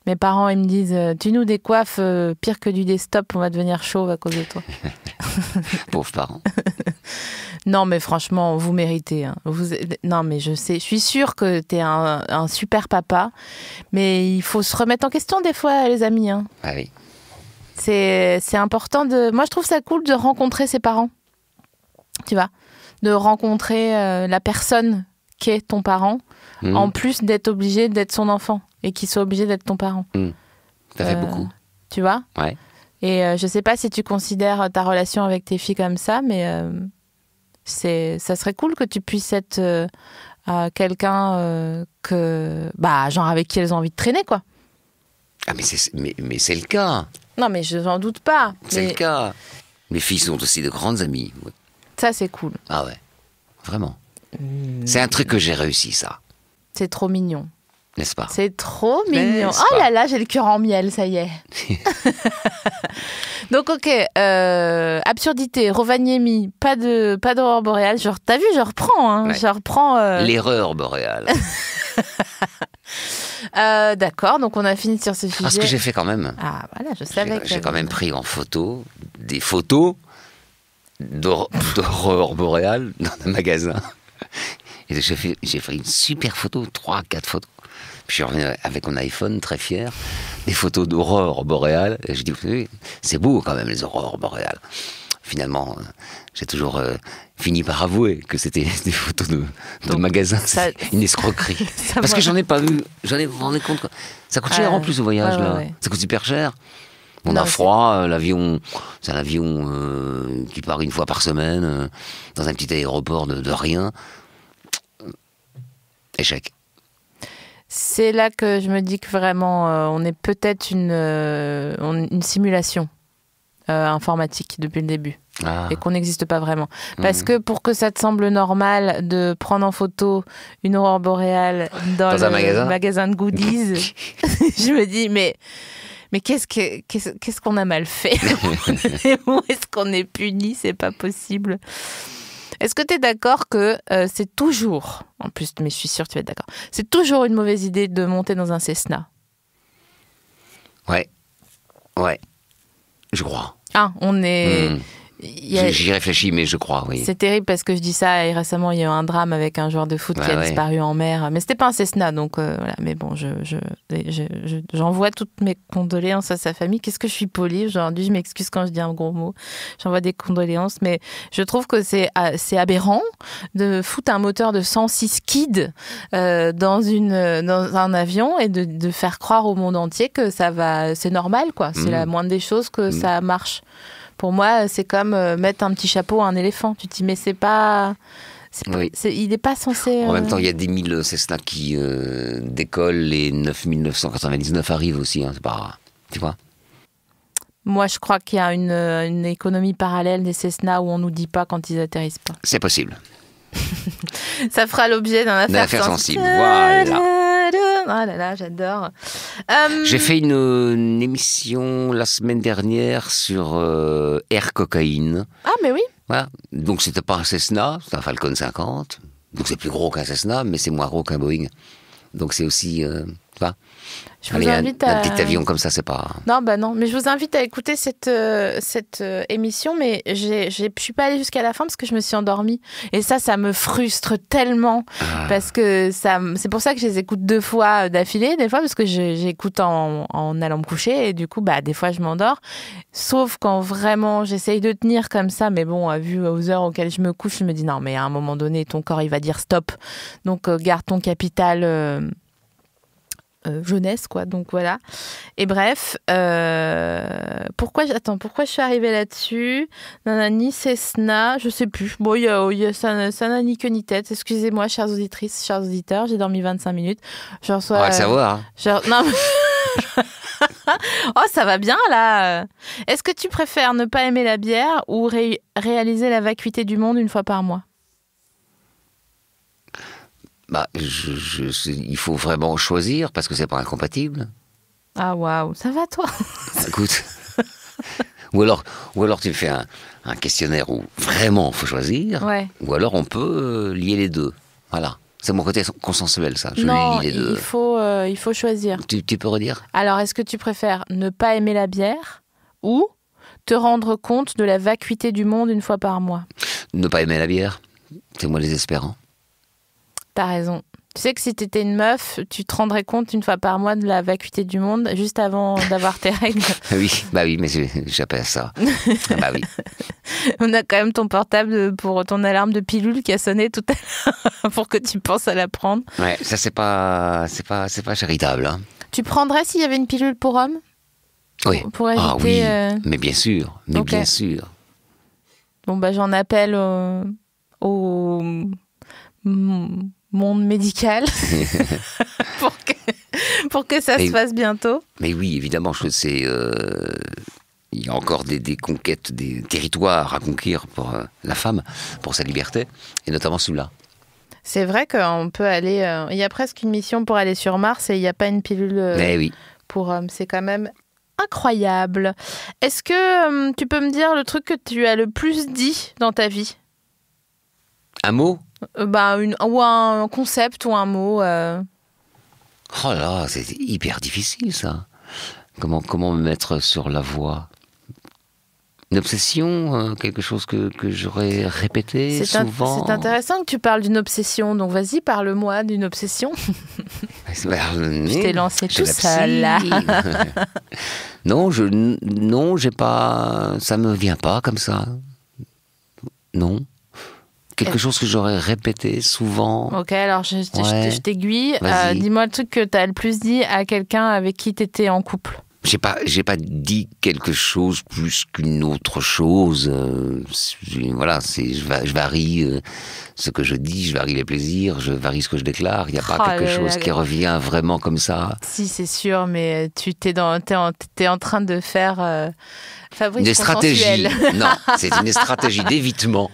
Mes parents, ils me disent, tu nous décoiffes pire que du desktop, on va devenir chauve à cause de toi. Pauvres parents. Non, mais franchement, vous méritez. Hein. Non, mais je sais, je suis sûre que t'es un super papa, mais il faut se remettre en question des fois, les amis. Hein. Ah oui. C'est important de... Moi, je trouve ça cool de rencontrer ses parents. Tu vois? De rencontrer la personne qui est ton parent, en plus d'être obligé d'être son enfant et qu'il soit obligé d'être ton parent. Ça fait beaucoup. Tu vois? Ouais. Et je sais pas si tu considères ta relation avec tes filles comme ça, mais ça serait cool que tu puisses être quelqu'un genre avec qui elles ont envie de traîner, quoi. Ah, mais c'est le cas. Non, mais je n'en doute pas. C'est Mais le cas. Mes filles sont aussi de grandes amies. Ouais. ça, c'est cool. Ah ouais, vraiment. C'est un truc que j'ai réussi, ça. C'est trop mignon. N'est-ce pas? C'est trop mignon. N'est-ce Oh pas là là, j'ai le cœur en miel, ça y est. Donc, ok, absurdité, Rovaniemi, pas d'aurore boréale. Genre, t'as vu, je reprends. Hein, Ouais. je reprends. L'erreur boréale. D'accord, donc on a fini sur ce sujet. Ah, ce que j'ai fait quand même. Ah, voilà, je savais que... J'ai quand même pris en photo des photos d'aurore boréale dans un magasin. Et j'ai fait une super photo, 3-4 photos. Puis je suis revenu avec mon iPhone, très fier, des photos d'aurore boréale. Et j'ai dit, oui, c'est beau quand même, les aurores boréales. Finalement, j'ai toujours fini par avouer que c'était des photos de magasin. C'est une escroquerie. Parce que j'en ai pas vu. J'en ai rendu compte. Quoi. Ça coûte cher en plus au voyage, là. Ouais. Ça coûte super cher. On a froid, l'avion, c'est un avion qui part une fois par semaine dans un petit aéroport de rien. Échec. C'est là que je me dis que vraiment, on est peut-être une simulation informatique depuis le début. Et qu'on n'existe pas vraiment. Parce que pour que ça te semble normal de prendre en photo une aurore boréale dans un magasin de goodies, je me dis, mais qu'est-ce qu'on a mal fait? Où est-ce qu'on est puni? C'est pas possible. Est-ce que tu es d'accord que c'est toujours, en plus, mais je suis sûre que tu vas être d'accord, c'est toujours une mauvaise idée de monter dans un Cessna? Ouais, je crois. Ah, on est... J'y réfléchis, mais je crois, oui. C'est terrible parce que je dis ça et récemment il y a eu un drame avec un joueur de foot qui a disparu en mer. Mais c'était pas un Cessna, donc voilà. Mais bon, j'envoie toutes mes condoléances à sa famille. Qu'est-ce que je suis polie aujourd'hui? Je m'excuse quand je dis un gros mot. J'envoie des condoléances, mais je trouve que c'est aberrant de foutre un moteur de 106 kids dans un avion et de faire croire au monde entier que ça va, c'est normal, quoi. C'est la moindre des choses que ça marche. Pour moi, c'est comme mettre un petit chapeau à un éléphant. Tu te dis, mais c'est pas... il n'est pas censé... En même temps, il y a des 1000 Cessna qui décollent et 9999 arrivent aussi. Hein, c'est pas... Tu vois? Moi, je crois qu'il y a une économie parallèle des Cessna où on ne nous dit pas quand ils atterrissent pas. C'est possible. Ça fera l'objet d'un affaire sensible. Voilà. Ah là là, j'adore. J'ai fait une émission la semaine dernière sur Air Cocaïne. Ah, mais oui. Voilà. Donc, c'était pas un Cessna, c'est un Falcon 50. Donc, c'est plus gros qu'un Cessna, mais c'est moins gros qu'un Boeing. Donc, c'est aussi... tu vois, je vous invite un petit avion comme ça, c'est pas... Non, bah non. Mais je vous invite à écouter cette émission, mais je suis pas allée jusqu'à la fin parce que je me suis endormie. Et ça me frustre tellement. Parce que c'est pour ça que je les écoute 2 fois d'affilée, des fois, parce que j'écoute en allant me coucher. Et du coup, des fois, je m'endors. Sauf quand vraiment j'essaye de tenir comme ça. Mais bon, vu aux heures auxquelles je me couche, je me dis non, mais à un moment donné, ton corps, il va dire stop. Donc, garde ton capital... jeunesse, quoi. Donc voilà. Et bref, pourquoi je suis arrivée là-dessus? Nanani, Cessna, je sais plus. Bon, ça n'a ni queue ni tête. Excusez-moi, chères auditrices, chers auditeurs, j'ai dormi 25 minutes. Je reçois, On va le savoir. Hein. Non, mais... Oh, ça va bien, là. Est-ce que tu préfères ne pas aimer la bière ou réaliser la vacuité du monde une fois par mois? Bah, il faut vraiment choisir parce que c'est pas incompatible. Ah waouh, ça va toi? Écoute, ou alors tu me fais un questionnaire où vraiment il faut choisir, ouais. Ou alors on peut lier les deux. Voilà, c'est mon côté consensuel ça. Je non, lie les deux. Il faut choisir. Tu peux redire? Alors, est-ce que tu préfères ne pas aimer la bière ou te rendre compte de la vacuité du monde une fois par mois? Ne pas aimer la bière, c'est moins désespérant. T'as raison. Tu sais que si t'étais une meuf, tu te rendrais compte une fois par mois de la vacuité du monde juste avant d'avoir tes règles. Oui, mais j'appelle ça. Bah oui. On a quand même ton portable pour ton alarme de pilule qui a sonné tout à l'heure pour que tu penses à la prendre. Ouais, ça c'est pas charitable. Hein. Tu prendrais s'il y avait une pilule pour homme? Oui. Pour éviter, ah oui, mais bien sûr, okay. Bien sûr. Bon bah j'en appelle au monde médical pour que ça se fasse bientôt. Mais oui, évidemment, il y a encore des conquêtes, des territoires à conquérir pour la femme, pour sa liberté, et notamment celui-là. C'est vrai qu'on peut aller... il y a presque une mission pour aller sur Mars et il n'y a pas une pilule oui. pour hommes. C'est quand même incroyable. Est-ce que tu peux me dire le truc que tu as le plus dit dans ta vie? Un mot? Ou un concept ou un mot. Oh là, c'est hyper difficile ça. Comment me mettre sur la voie? Une obsession, quelque chose que j'aurais répété souvent. C'est intéressant que tu parles d'une obsession, donc vas-y, parle-moi d'une obsession. Je t'ai lancé tout seul là. Non, j'ai pas, ça me vient pas comme ça. Non. Quelque chose que j'aurais répété souvent. Ok, alors je t'aiguille. Dis-moi le truc que tu as le plus dit à quelqu'un avec qui tu étais en couple. J'ai pas dit quelque chose plus qu'une autre chose. Voilà, je varie ce que je dis, je varie les plaisirs, je varie ce que je déclare. Il n'y a pas quelque chose qui revient vraiment comme ça. Si, c'est sûr, mais t'es en train de faire Fabrice une stratégie. Non, c'est une stratégie d'évitement.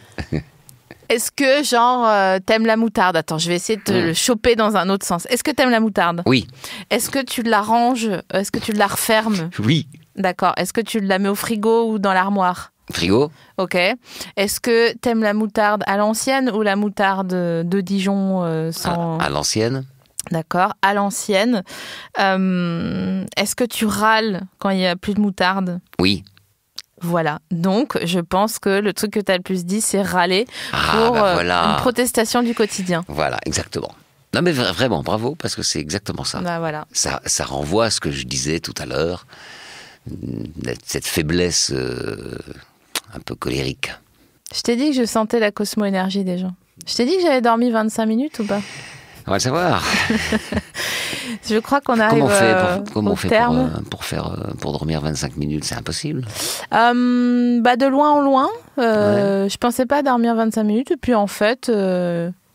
Est-ce que, t'aimes la moutarde? Attends, je vais essayer de te le choper dans un autre sens. Est-ce que t'aimes la moutarde? Oui. Est-ce que tu la ranges? Est-ce que tu la refermes? Oui. D'accord. Est-ce que tu la mets au frigo ou dans l'armoire? Frigo. Ok. Est-ce que t'aimes la moutarde à l'ancienne ou la moutarde de Dijon sans... À l'ancienne. D'accord. À l'ancienne. Est-ce que tu râles quand il n'y a plus de moutarde? Oui. Voilà, donc je pense que le truc que tu as le plus dit, c'est râler pour une protestation du quotidien. Voilà, exactement. Non mais vraiment, bravo, parce que c'est exactement ça. Bah, voilà. Ça renvoie à ce que je disais tout à l'heure, cette faiblesse un peu colérique. Je t'ai dit que je sentais la cosmo-énergie des gens. Je t'ai dit que j'avais dormi 25 minutes ou pas? On va le savoir. Je crois qu'on arrive comment on fait terme. Pour dormir 25 minutes, c'est impossible. De loin en loin. Je pensais pas dormir 25 minutes. Et puis en fait,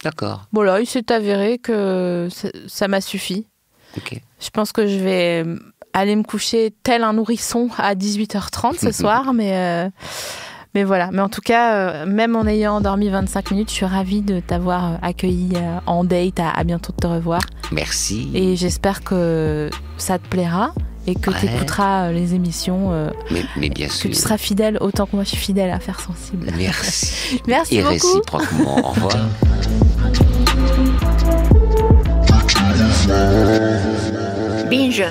d'accord. Bon là, il s'est avéré que ça m'a suffi. Okay. Je pense que je vais aller me coucher tel un nourrisson à 18h30 ce soir. Mais voilà, mais en tout cas, même en ayant dormi 25 minutes, je suis ravie de t'avoir accueilli en date, à bientôt de te revoir. Merci. Et j'espère que ça te plaira et que tu écouteras les émissions. Mais bien sûr. Que tu seras fidèle autant que moi je suis fidèle à Faire Sensible. Merci. Merci et beaucoup. Et réciproquement. Au revoir. Binge.